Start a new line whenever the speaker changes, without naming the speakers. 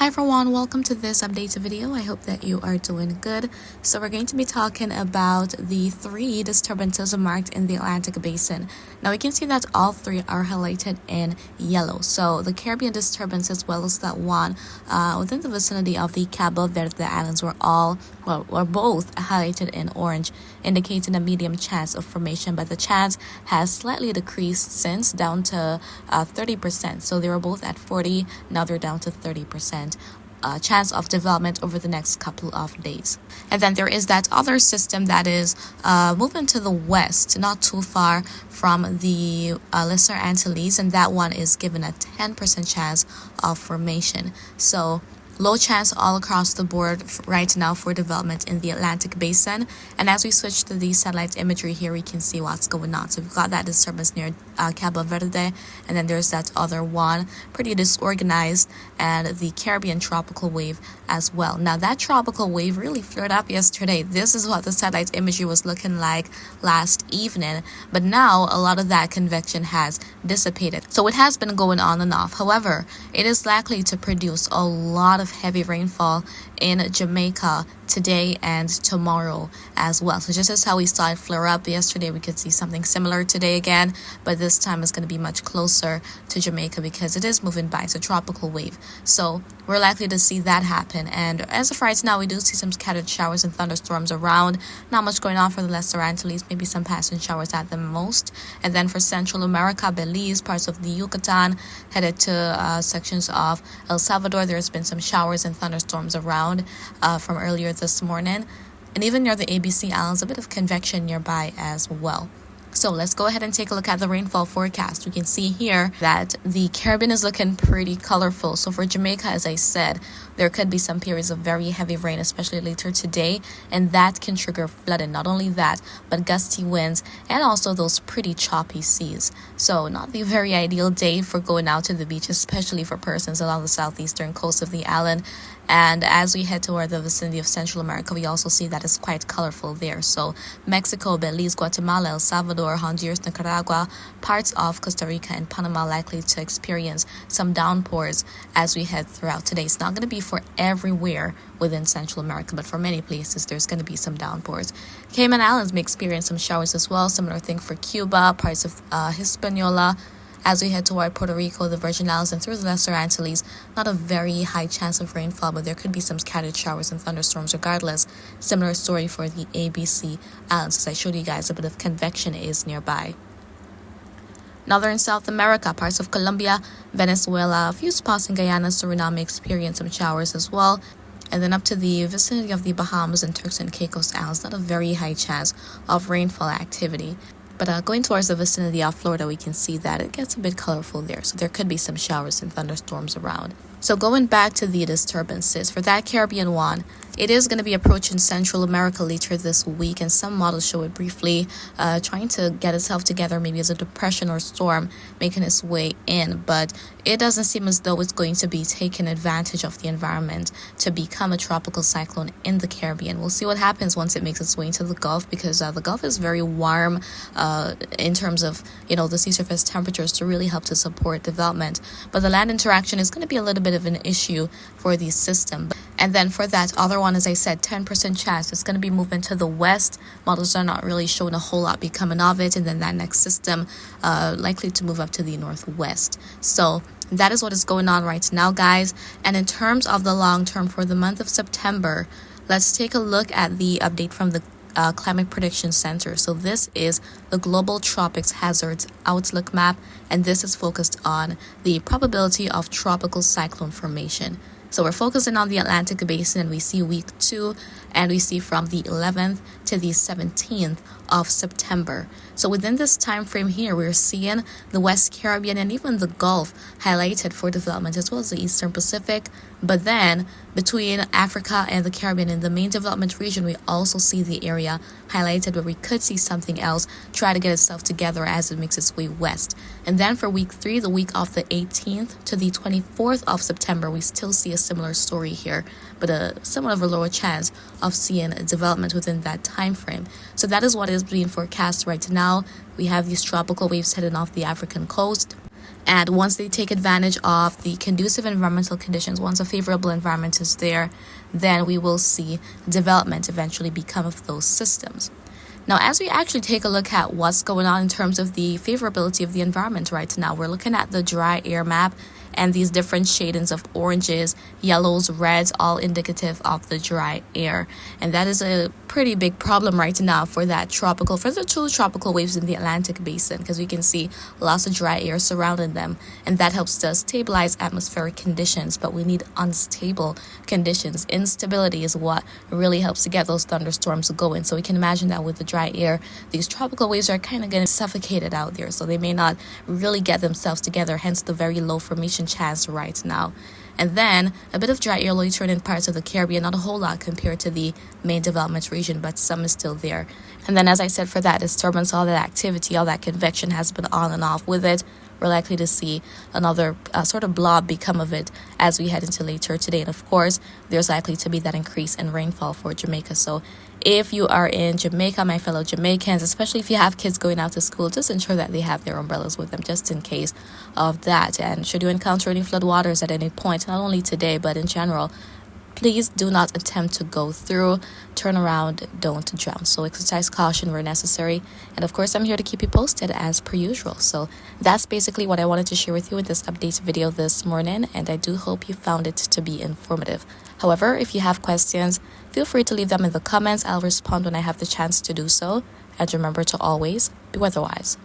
Hi everyone, welcome to this update video. I hope that you are doing good. So we're going to be talking about the three disturbances marked in the Atlantic Basin. Now we can see that all three are highlighted in yellow. So the Caribbean disturbance as well as that one within the vicinity of the Cabo Verde Islands were both highlighted in orange, indicating a medium chance of formation, but the chance has slightly decreased since, down to 30%. So they were both at 40, now they're down to 30%. Chance of development over the next couple of days. And then there is that other system that is moving to the west, not too far from the Lesser Antilles, and that one is given a 10% chance of formation. So low chance all across the board right now for development in the Atlantic Basin. And as we switch to the satellite imagery here, we can see what's going on. So we've got that disturbance near Cabo Verde, and then there's that other one, pretty disorganized, and the Caribbean tropical wave as well. Now that tropical wave really flared up yesterday. This is what the satellite imagery was looking like last evening, but now a lot of that convection has dissipated. So it has been going on and off. However, it is likely to produce a lot of heavy rainfall in Jamaica today and tomorrow as well. So just as how we saw it flare up yesterday, we could see something similar today again, but this time it's going to be much closer to Jamaica because it is moving by. It's a tropical wave, so we're likely to see that happen. And as of right now, we do see some scattered showers and thunderstorms around. Not much going on for the Lesser Antilles, maybe some passing showers at the most. And then for Central America, Belize, parts of the Yucatan, headed to sections of El Salvador, there's been some showers and thunderstorms around from earlier this morning. And even near the ABC Islands, a bit of convection nearby as well. So let's go ahead and take a look at the rainfall forecast. We can see here that the Caribbean is looking pretty colorful. So for Jamaica, as I said, there could be some periods of very heavy rain, especially later today, and that can trigger flooding. Not only that, but gusty winds and also those pretty choppy seas. So not the very ideal day for going out to the beach, especially for persons along the southeastern coast of the island. And as we head toward the vicinity of Central America, we also see that it's quite colorful there. So Mexico, Belize, Guatemala, El Salvador, Honduras, Nicaragua, parts of Costa Rica and Panama likely to experience some downpours as we head throughout today. It's not going to be for everywhere within Central America, but for many places there's going to be some downpours. Cayman Islands may experience some showers as well. Similar thing for Cuba, parts of Hispaniola. As we head toward Puerto Rico, the Virgin Islands, and through the Lesser Antilles, not a very high chance of rainfall, but there could be some scattered showers and thunderstorms regardless. Similar story for the ABC Islands, as I showed you guys, a bit of convection is nearby. Northern South America, parts of Colombia, Venezuela, a few spots in Guyana, Suriname may experience some showers as well. And then up to the vicinity of the Bahamas and Turks and Caicos Islands, not a very high chance of rainfall activity. But going towards the vicinity of Florida, we can see that it gets a bit colorful there. So there could be some showers and thunderstorms around. So going back to the disturbances, for that Caribbean one, it is going to be approaching Central America later this week, and some models show it briefly, trying to get itself together maybe as a depression or storm making its way in. But it doesn't seem as though it's going to be taking advantage of the environment to become a tropical cyclone in the Caribbean. We'll see what happens once it makes its way into the Gulf, because the Gulf is very warm in terms of, the sea surface temperatures to really help to support development. But the land interaction is going to be a little bit of an issue for the system. And then for that other one, as I said, 10% chance it's going to be moving to the west. Models are not really showing a whole lot becoming of it. And then that next system likely to move up to the northwest. So that is what is going on right now, guys. And in terms of the long term for the month of September, let's take a look at the update from the Climate Prediction Center. So this is the Global Tropics Hazards Outlook map, and this is focused on the probability of tropical cyclone formation. So we're focusing on the Atlantic Basin, and we see week 2, and we see from the 11th to the 17th of September. So within this time frame here, we're seeing the West Caribbean and even the Gulf highlighted for development, as well as the Eastern Pacific. But then between Africa and the Caribbean, in the main development region, we also see the area highlighted where we could see something else try to get itself together as it makes its way west. And then for week 3, the week of the 18th to the 24th of September, we still see a similar story here, but a somewhat of a lower chance of seeing a development within that time frame. So that is what is being forecast right now. We have these tropical waves heading off the African coast. And once they take advantage of the conducive environmental conditions, once a favorable environment is there, then we will see development eventually become of those systems. Now, as we actually take a look at what's going on in terms of the favorability of the environment right now, we're looking at the dry air map and these different shadings of oranges, yellows, reds, all indicative of the dry air. And that is a pretty big problem right now for the two tropical waves in the Atlantic basin, because we can see lots of dry air surrounding them, and that helps to stabilize atmospheric conditions. But we need unstable conditions. Instability is what really helps to get those thunderstorms going. So we can imagine that with the dry air, these tropical waves are kind of getting suffocated out there, so they may not really get themselves together, hence the very low formation chance right now. And then a bit of dry air loitering in parts of the Caribbean, not a whole lot compared to the main development region, but some is still there. And then, as I said, for that disturbance, all that activity, all that convection has been on and off with it. We're likely to see another sort of blob become of it as we head into later today. And of course, there's likely to be that increase in rainfall for Jamaica. So if you are in Jamaica, my fellow Jamaicans, especially if you have kids going out to school, just ensure that they have their umbrellas with them just in case of that. And should you encounter any floodwaters at any point, not only today, but in general, please do not attempt to go through. Turn around, don't drown. So exercise caution where necessary. And of course, I'm here to keep you posted as per usual. So that's basically what I wanted to share with you in this update video this morning. And I do hope you found it to be informative. However, if you have questions, feel free to leave them in the comments. I'll respond when I have the chance to do so. And remember to always be weatherwise.